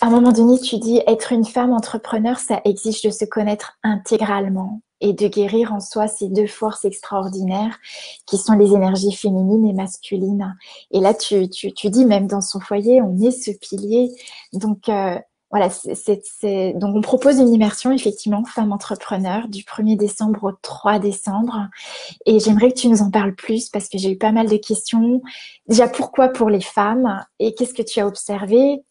À un moment donné, tu dis être une femme entrepreneur, ça exige de se connaître intégralement et de guérir en soi ces deux forces extraordinaires qui sont les énergies féminines et masculines. Et là, tu dis même dans son foyer, on est ce pilier. Donc, voilà, donc on propose une immersion, effectivement, femme entrepreneur, du 1er décembre au 3 décembre. Et j'aimerais que tu nous en parles plus parce que j'ai eu pas mal de questions. Déjà, pourquoi pour les femmes? Et qu'est-ce que tu as observé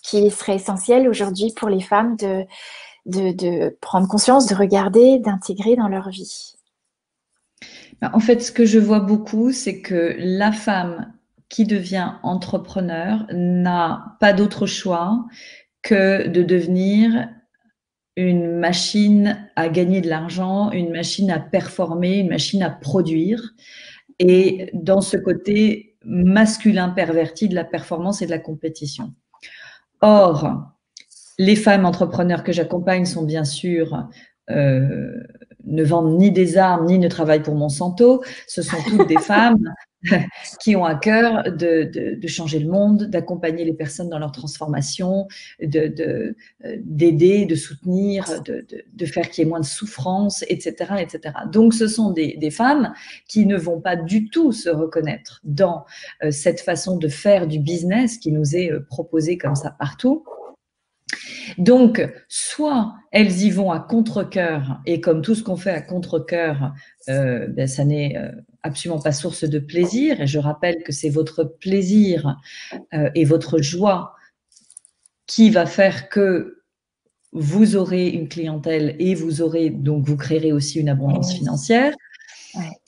qui serait essentiel aujourd'hui pour les femmes de prendre conscience, de regarder, d'intégrer dans leur vie? En fait, ce que je vois beaucoup, c'est que la femme qui devient entrepreneur n'a pas d'autre choix que de devenir une machine à gagner de l'argent, une machine à performer, une machine à produire. Et dans ce côté masculin perverti de la performance et de la compétition. Or, les femmes entrepreneurs que j'accompagne sont bien sûr ne vendent ni des armes ni ne travaillent pour Monsanto. Ce sont toutes des femmes qui ont à cœur de changer le monde, d'accompagner les personnes dans leur transformation, d'aider, de soutenir, de faire qu'il y ait moins de souffrance, etc., etc. Donc, ce sont des femmes qui ne vont pas du tout se reconnaître dans cette façon de faire du business qui nous est proposée comme ça partout. Donc, soit elles y vont à contre-cœur, et comme tout ce qu'on fait à contre-cœur, ça n'est absolument pas source de plaisir. Et je rappelle que c'est votre plaisir et votre joie qui va faire que vous aurez une clientèle et vous créerez aussi une abondance financière.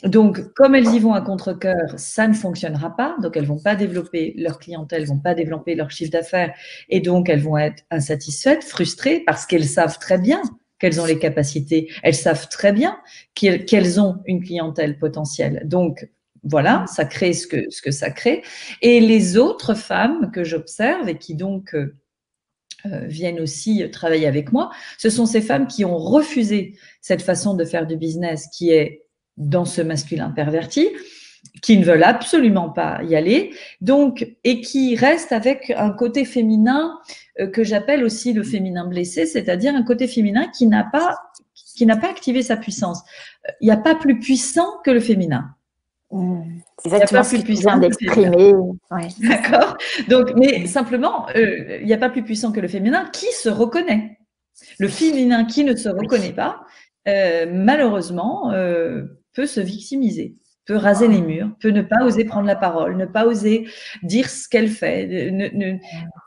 Donc, comme elles y vont à contre-cœur, ça ne fonctionnera pas. Donc, elles vont pas développer leur clientèle, vont pas développer leur chiffre d'affaires, et donc elles vont être insatisfaites, frustrées, parce qu'elles savent très bien qu'elles ont les capacités. Elles savent très bien qu'elles ont une clientèle potentielle. Donc, voilà, ça crée ce que ça crée. Et les autres femmes que j'observe et qui donc viennent aussi travailler avec moi, ce sont ces femmes qui ont refusé cette façon de faire du business qui est dans ce masculin perverti, qui ne veulent absolument pas y aller, donc, et qui restent avec un côté féminin que j'appelle aussi le féminin blessé, c'est-à-dire un côté féminin qui n'a pas activé sa puissance. Il n'y a pas plus puissant que le féminin. C'est exactement ce que tu viens d'exprimer. Ouais, d'accord. Donc, mais simplement, il n'y a pas plus puissant que le féminin qui se reconnaît. Le féminin qui ne se reconnaît pas, malheureusement, peut se victimiser, peut raser les murs, peut ne pas oser prendre la parole, ne pas oser dire ce qu'elle fait,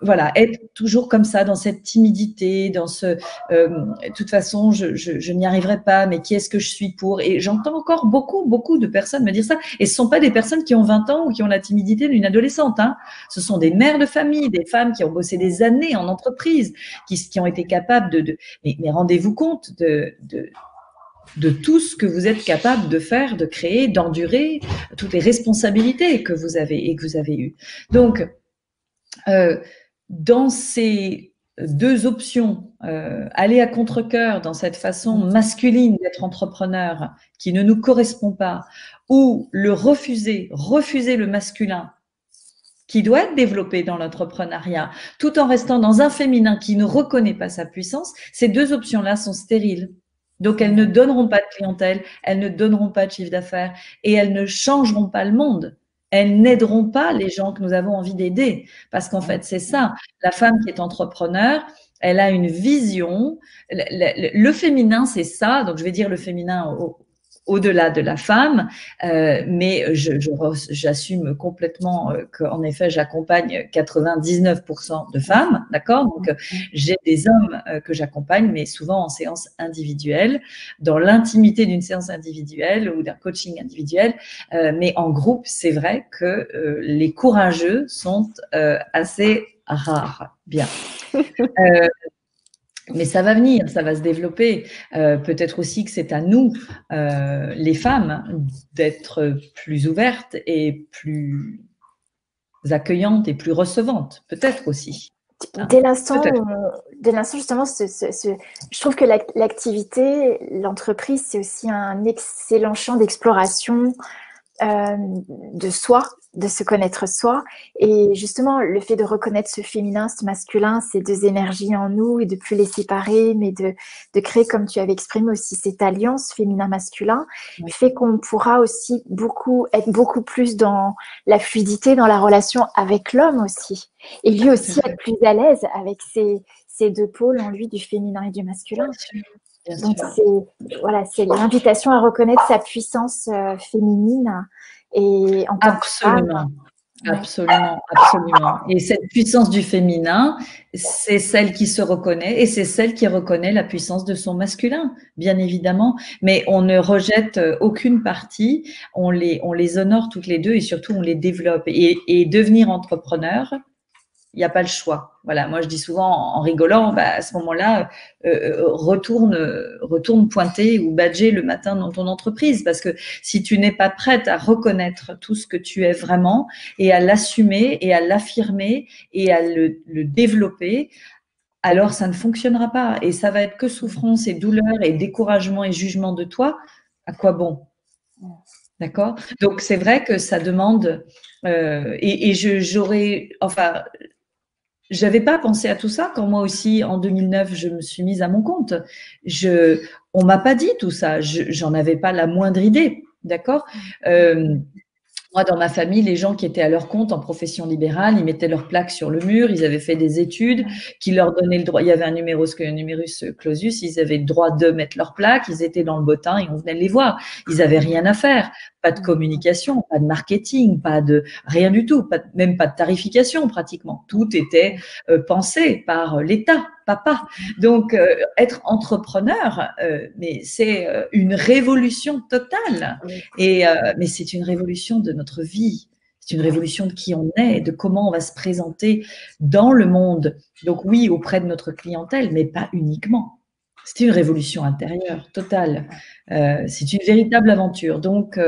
voilà, être toujours comme ça, dans cette timidité, dans ce de toute façon, je n'y arriverai pas, mais qui est-ce que je suis pour? Et j'entends encore beaucoup de personnes me dire ça. Et ce ne sont pas des personnes qui ont 20 ans ou qui ont la timidité d'une adolescente. Hein. Ce sont des mères de famille, des femmes qui ont bossé des années en entreprise, qui ont été capables mais rendez-vous compte de tout ce que vous êtes capable de faire, de créer, d'endurer, toutes les responsabilités que vous avez eues. Donc, dans ces deux options, aller à contre-cœur dans cette façon masculine d'être entrepreneur qui ne nous correspond pas, ou le refuser le masculin qui doit être développé dans l'entrepreneuriat, tout en restant dans un féminin qui ne reconnaît pas sa puissance, ces deux options-là sont stériles. Donc, elles ne donneront pas de clientèle, elles ne donneront pas de chiffre d'affaires et elles ne changeront pas le monde. Elles n'aideront pas les gens que nous avons envie d'aider. Parce qu'en fait, c'est ça. La femme qui est entrepreneur, elle a une vision. Le féminin, c'est ça. Donc, je vais dire le féminin au-delà de la femme, mais j'assume complètement qu'en effet, j'accompagne 99% de femmes, d'accord? Donc, j'ai des hommes que j'accompagne, mais souvent en séance individuelle, dans l'intimité d'une séance individuelle ou d'un coaching individuel, mais en groupe, c'est vrai que les courageux sont assez rares. Bien. Mais ça va venir, ça va se développer. Peut-être aussi que c'est à nous, les femmes, d'être plus ouvertes et plus accueillantes et plus recevantes. Peut-être aussi. Dès l'instant justement, je trouve que l'activité, l'entreprise, c'est aussi un excellent champ d'exploration de soi, de se connaître soi. Et justement, le fait de reconnaître ce féminin, ce masculin, ces deux énergies en nous et de plus les séparer, mais de créer, comme tu avais exprimé aussi, cette alliance féminin-masculin, fait qu'on pourra aussi être beaucoup plus dans la fluidité, dans la relation avec l'homme aussi. Et lui aussi être plus à l'aise avec ces deux pôles en lui, du féminin et du masculin. Bien Donc, sûr. c'est l'invitation à reconnaître sa puissance féminine et en tant que femme. Absolument. Absolument, absolument. Et cette puissance du féminin, c'est celle qui se reconnaît et c'est celle qui reconnaît la puissance de son masculin, bien évidemment. Mais on ne rejette aucune partie, on les honore toutes les deux et surtout on les développe. Et devenir entrepreneur, il n'y a pas le choix. Voilà, moi je dis souvent en rigolant, bah, à ce moment-là, retourne pointer ou badger le matin dans ton entreprise, parce que si tu n'es pas prête à reconnaître tout ce que tu es vraiment et à l'assumer et à l'affirmer et à le développer, alors ça ne fonctionnera pas et ça va être que souffrance et douleur et découragement et jugement de toi. À quoi bon? D'accord? Donc c'est vrai que ça demande j'avais pas pensé à tout ça quand moi aussi, en 2009, je me suis mise à mon compte. On m'a pas dit tout ça. J'en avais pas la moindre idée. D'accord? Moi, dans ma famille, les gens qui étaient à leur compte en profession libérale, ils mettaient leur plaque sur le mur, ils avaient fait des études qui leur donnaient le droit. Il y avait un numerus clausus, ils avaient le droit de mettre leur plaque, ils étaient dans le bottin et on venait les voir. Ils avaient rien à faire. Pas de communication, pas de marketing, rien du tout, même pas de tarification pratiquement. Tout était pensé par l'État, papa. Donc, être entrepreneur, mais c'est une révolution totale. Mais c'est une révolution de notre vie. C'est une révolution de qui on est, de comment on va se présenter dans le monde. Donc oui, auprès de notre clientèle, mais pas uniquement. C'est une révolution intérieure, totale. C'est une véritable aventure. Donc,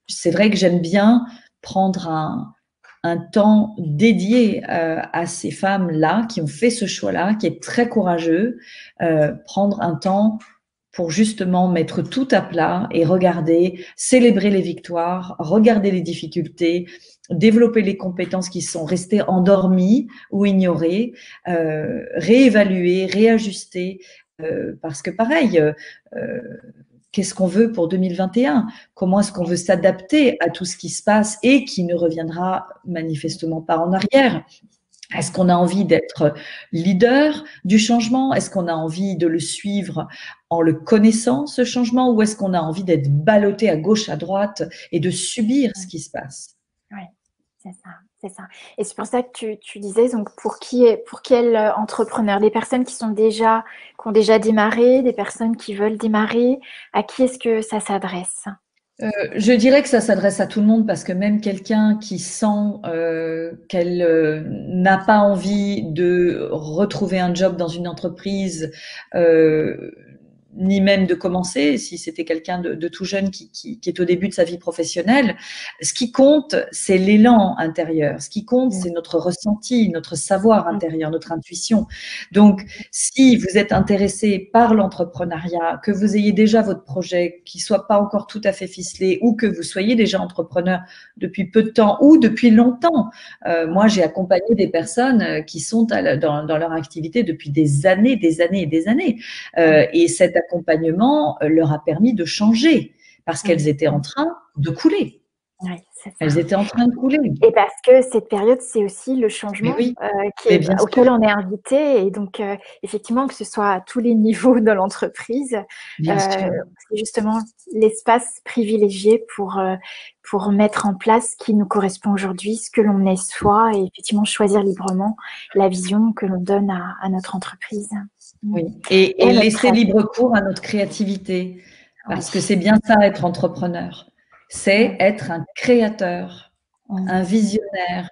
c'est vrai que j'aime bien prendre un temps dédié à ces femmes-là qui ont fait ce choix-là, qui est très courageux, prendre un temps pour justement mettre tout à plat et regarder, célébrer les victoires, regarder les difficultés, développer les compétences qui sont restées endormies ou ignorées, réévaluer, réajuster, parce que pareil, qu'est-ce qu'on veut pour 2021? Comment est-ce qu'on veut s'adapter à tout ce qui se passe et qui ne reviendra manifestement pas en arrière? Est-ce qu'on a envie d'être leader du changement? Est-ce qu'on a envie de le suivre en le connaissant, ce changement? Ou est-ce qu'on a envie d'être ballotté à gauche, à droite et de subir ce qui se passe? Oui, c'est ça. C'est ça. Et c'est pour ça que tu disais, donc, pour quel entrepreneur? Les personnes qui ont déjà démarré, des personnes qui veulent démarrer, à qui est-ce que ça s'adresse? Je dirais que ça s'adresse à tout le monde parce que même quelqu'un qui sent qu'elle n'a pas envie de retrouver un job dans une entreprise, ni même de commencer, si c'était quelqu'un de tout jeune qui est au début de sa vie professionnelle, ce qui compte, c'est l'élan intérieur. Ce qui compte, c'est notre ressenti, notre savoir intérieur, notre intuition. Donc, si vous êtes intéressé par l'entrepreneuriat, que vous ayez déjà votre projet, qui soit pas encore tout à fait ficelé, ou que vous soyez déjà entrepreneur depuis peu de temps ou depuis longtemps. Moi, j'ai accompagné des personnes qui sont dans leur activité depuis des années, des années et des années. Et cet accompagnement leur a permis de changer parce qu'elles étaient en train de couler. Oui, c'est ça. Elles étaient en train de couler. Et parce que cette période, c'est aussi le changement auquel on est invité. Et donc, effectivement, que ce soit à tous les niveaux de l'entreprise, c'est justement l'espace privilégié pour mettre en place ce qui nous correspond aujourd'hui, ce que l'on est soi, et effectivement choisir librement la vision que l'on donne à notre entreprise. Oui, et laisser libre cours à notre créativité, parce que c'est bien ça, être entrepreneur. C'est être un créateur, un visionnaire,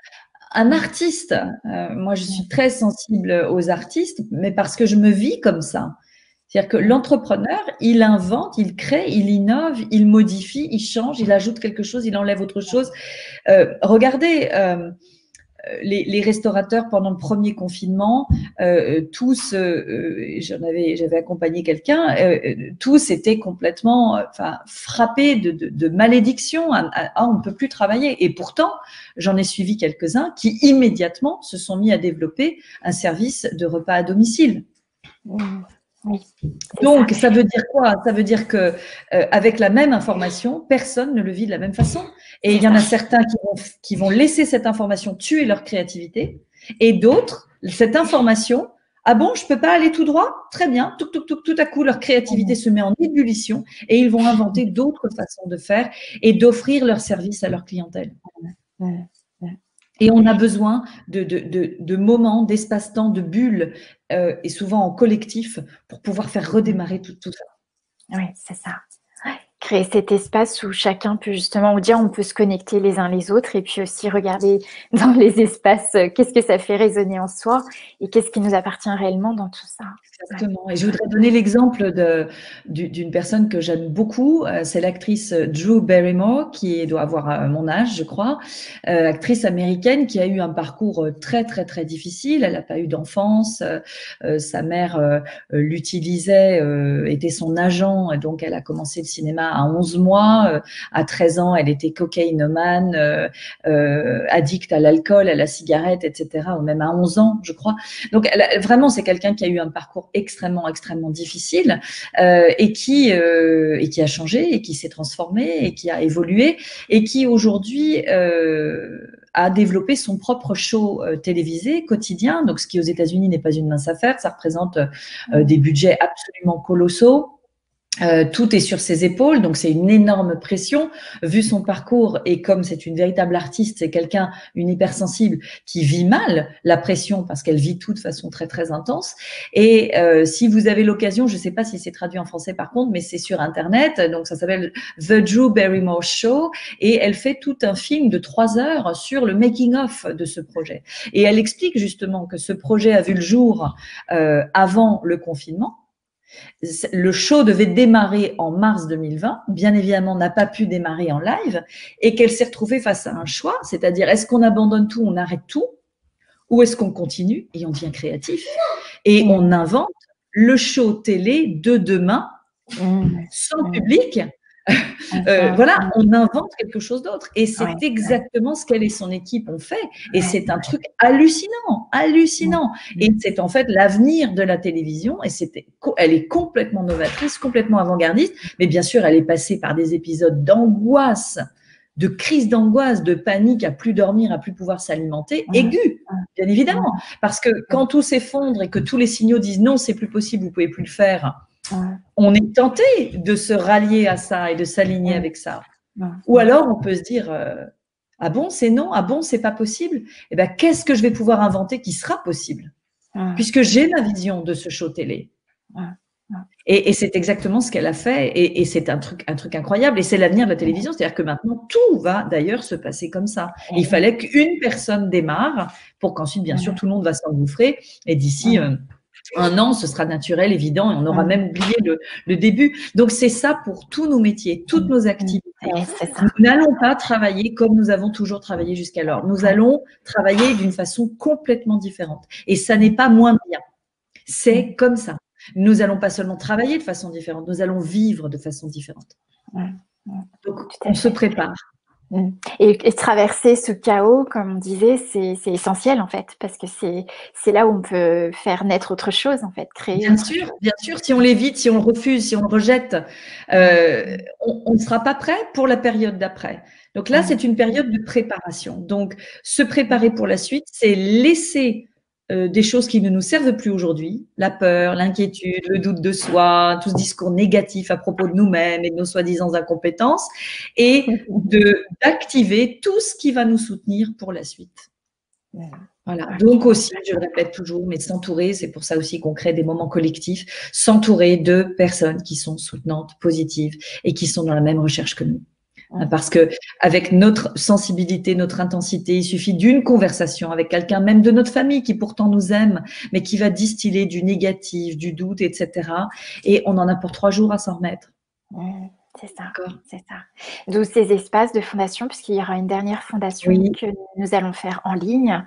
un artiste. Moi, je suis très sensible aux artistes, mais parce que je me vis comme ça. C'est-à-dire que l'entrepreneur, il invente, il crée, il innove, il modifie, il change, il ajoute quelque chose, il enlève autre chose. Regardez, les restaurateurs pendant le premier confinement, tous, j'avais accompagné quelqu'un, tous étaient complètement frappés de malédiction. On ne peut plus travailler. Et pourtant, j'en ai suivi quelques-uns qui immédiatement se sont mis à développer un service de repas à domicile. Oui, donc, ça veut dire quoi? Ça veut dire que avec la même information, personne ne le vit de la même façon. Et il y en a certains qui vont laisser cette information tuer leur créativité, et d'autres, cette information, ah bon, je peux pas aller tout droit? Très bien. Tout à coup, leur créativité se met en ébullition et ils vont inventer d'autres façons de faire et d'offrir leur service à leur clientèle. Et on a besoin de moments, d'espace-temps, de bulles, et souvent en collectif, pour pouvoir faire redémarrer tout ça. Oui, c'est ça. Créer cet espace où chacun peut justement, on peut se connecter les uns les autres et puis aussi regarder dans les espaces qu'est-ce que ça fait résonner en soi et qu'est-ce qui nous appartient réellement dans tout ça. Exactement. Et je voudrais donner l'exemple d'une personne que j'aime beaucoup. C'est l'actrice Drew Barrymore, qui doit avoir mon âge, je crois. Actrice américaine qui a eu un parcours très, très, très difficile. Elle n'a pas eu d'enfance. Sa mère l'utilisait, était son agent. Donc, elle a commencé le cinéma à 11 mois. À 13 ans, elle était cocaïnomane, addict à l'alcool, à la cigarette, etc. Ou même à 11 ans, je crois. Donc, vraiment, c'est quelqu'un qui a eu un parcours extrêmement, extrêmement difficile, et qui a changé, et qui s'est transformé, et qui a évolué, et qui aujourd'hui a développé son propre show télévisé quotidien. Donc, ce qui aux États-Unis n'est pas une mince affaire, ça représente des budgets absolument colossaux. Tout est sur ses épaules, donc c'est une énorme pression. Vu son parcours, et comme c'est une véritable artiste, c'est quelqu'un, une hypersensible, qui vit mal la pression parce qu'elle vit tout de façon très très intense. Et si vous avez l'occasion, je ne sais pas si c'est traduit en français par contre, mais c'est sur Internet, donc ça s'appelle The Drew Barrymore Show, et elle fait tout un film de 3 heures sur le making-of de ce projet. Et elle explique justement que ce projet a vu le jour avant le confinement. Le show devait démarrer en mars 2020, bien évidemment n'a pas pu démarrer en live, et qu'elle s'est retrouvée face à un choix, c'est-à-dire est-ce qu'on abandonne tout, on arrête tout, ou est-ce qu'on continue et on devient créatif et on invente le show télé de demain sans public. Voilà, on invente quelque chose d'autre. Et c'est exactement ce qu'elle et son équipe ont fait. Et c'est un truc hallucinant, hallucinant. Et c'est en fait l'avenir de la télévision. Et elle est complètement novatrice, complètement avant-gardiste. Mais bien sûr, elle est passée par des épisodes d'angoisse, de crise d'angoisse, de panique, à plus dormir, à plus pouvoir s'alimenter, aiguë, bien évidemment. Parce que quand tout s'effondre et que tous les signaux disent non, c'est plus possible, vous pouvez plus le faire, on est tenté de se rallier à ça et de s'aligner avec ça. Ou alors on peut se dire ah bon, c'est non, ah bon, c'est pas possible. Eh ben, qu'est-ce que je vais pouvoir inventer qui sera possible, puisque j'ai ma vision de ce show télé. Et c'est exactement ce qu'elle a fait, et c'est un truc incroyable, et c'est l'avenir de la télévision, c'est-à-dire que maintenant tout va d'ailleurs se passer comme ça. Il fallait qu'une personne démarre pour qu'ensuite, bien sûr, tout le monde va s'engouffrer, et d'ici un an, ce sera naturel, évident, et on aura même oublié le début. Donc, c'est ça pour tous nos métiers, toutes nos activités. Nous n'allons pas travailler comme nous avons toujours travaillé jusqu'alors. Nous allons travailler d'une façon complètement différente. Et ça n'est pas moins bien. C'est comme ça. Nous n'allons pas seulement travailler de façon différente, nous allons vivre de façon différente. Donc, on se prépare. Et traverser ce chaos, comme on disait, c'est essentiel en fait, parce que c'est là où on peut faire naître autre chose en fait, créer. Bien sûr, si on l'évite, si on le refuse, si on le rejette, on ne sera pas prêt pour la période d'après. Donc là, c'est une période de préparation. Donc, se préparer pour la suite, c'est laisser des choses qui ne nous servent plus aujourd'hui, la peur, l'inquiétude, le doute de soi, tout ce discours négatif à propos de nous-mêmes et de nos soi-disant incompétences, et d'activer tout ce qui va nous soutenir pour la suite. Voilà. Donc aussi, je le répète toujours, mais s'entourer, c'est pour ça aussi qu'on crée des moments collectifs, s'entourer de personnes qui sont soutenantes, positives et qui sont dans la même recherche que nous. Parce que avec notre sensibilité, notre intensité, il suffit d'une conversation avec quelqu'un, même de notre famille, qui pourtant nous aime, mais qui va distiller du négatif, du doute, etc. Et on en a pour 3 jours à s'en remettre. C'est ça, D'accord. c'est ça. D'où ces espaces de fondation, puisqu'il y aura une dernière fondation Oui. que nous allons faire en ligne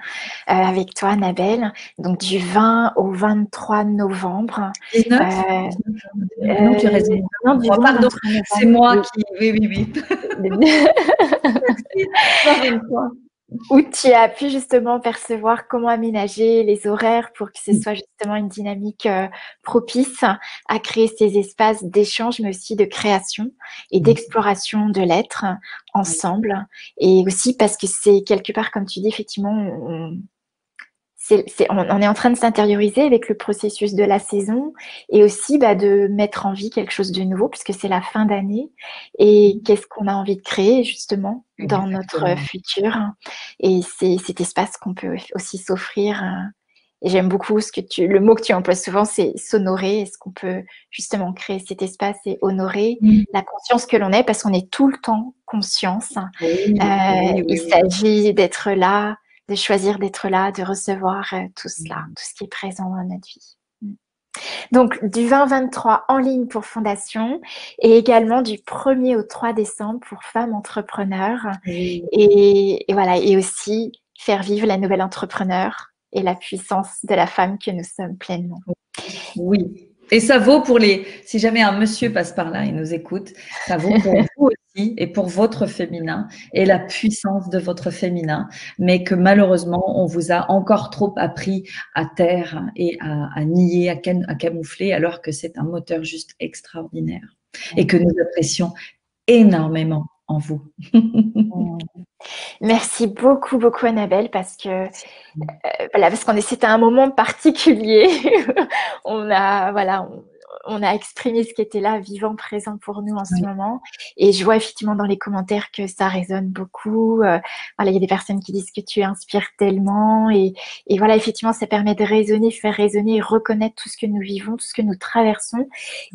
avec toi, Annabelle, donc du 20 au 23 novembre. 19? Euh, 19, 21. Ah non, tu as raison, non, du 23. 20 au Pardon, 23 c'est novembre, moi oui. qui oui, oui, oui. Merci, 20-23. Où tu as pu justement percevoir comment aménager les horaires pour que ce Mmh. soit justement une dynamique propice à créer ces espaces d'échange, mais aussi de création et Mmh. d'exploration de l'être Oui. ensemble. Et aussi parce que c'est quelque part, comme tu dis, effectivement, on est en train de s'intérioriser avec le processus de la saison et aussi de mettre en vie quelque chose de nouveau puisque c'est la fin d'année. Et qu'est-ce qu'on a envie de créer justement dans notre Exactement. futur? Et c'est cet espace qu'on peut aussi s'offrir. Et j'aime beaucoup le mot que tu emploies souvent, c'est s'honorer. Est-ce qu'on peut justement créer cet espace et honorer Mmh. la conscience que l'on est parce qu'on est tout le temps conscience. Oui, oui, Il oui, oui. s'agit d'être là, de choisir d'être là, de recevoir tout cela, Mmh. tout ce qui est présent dans notre vie. Donc, du 20-23 en ligne pour Fondation et également du 1er au 3 décembre pour femmes entrepreneurs. Oui. Et voilà, et aussi faire vivre la nouvelle entrepreneur et la puissance de la femme que nous sommes pleinement. Oui. Et ça vaut pour si jamais un monsieur passe par là et nous écoute, ça vaut pour vous aussi et pour votre féminin et la puissance de votre féminin, mais que malheureusement, on vous a encore trop appris à taire et à nier, à camoufler, alors que c'est un moteur juste extraordinaire et que nous apprécions énormément en vous. Merci beaucoup, beaucoup Annabelle, parce que voilà, parce c'était un moment particulier. On a exprimé ce qui était là, vivant, présent pour nous en ce Oui. moment. Et je vois effectivement dans les commentaires que ça résonne beaucoup. Voilà, il y a des personnes qui disent que tu inspires tellement. Et voilà, effectivement, ça permet de raisonner, faire résonner et reconnaître tout ce que nous vivons, tout ce que nous traversons.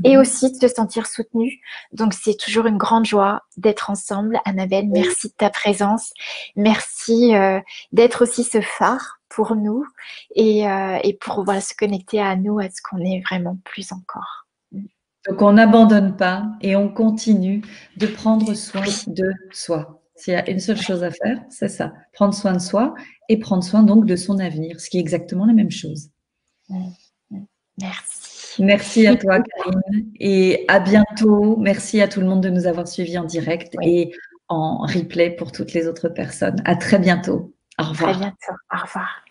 Et aussi de se sentir soutenu. Donc, c'est toujours une grande joie d'être ensemble. Annabelle, Oui. merci de ta présence. Merci d'être aussi ce phare pour nous et pour se connecter à nous, à ce qu'on est vraiment plus encore. Donc, on n'abandonne pas et on continue de prendre soin Oui. de soi. S'il y a une seule chose à faire, c'est ça, prendre soin de soi et prendre soin donc de son avenir, ce qui est exactement la même chose. Merci. Merci à Merci toi, beaucoup. Karine, et à bientôt. Merci à tout le monde de nous avoir suivis en direct Oui. et en replay pour toutes les autres personnes. À très bientôt. Au Très revoir. bientôt. Au revoir.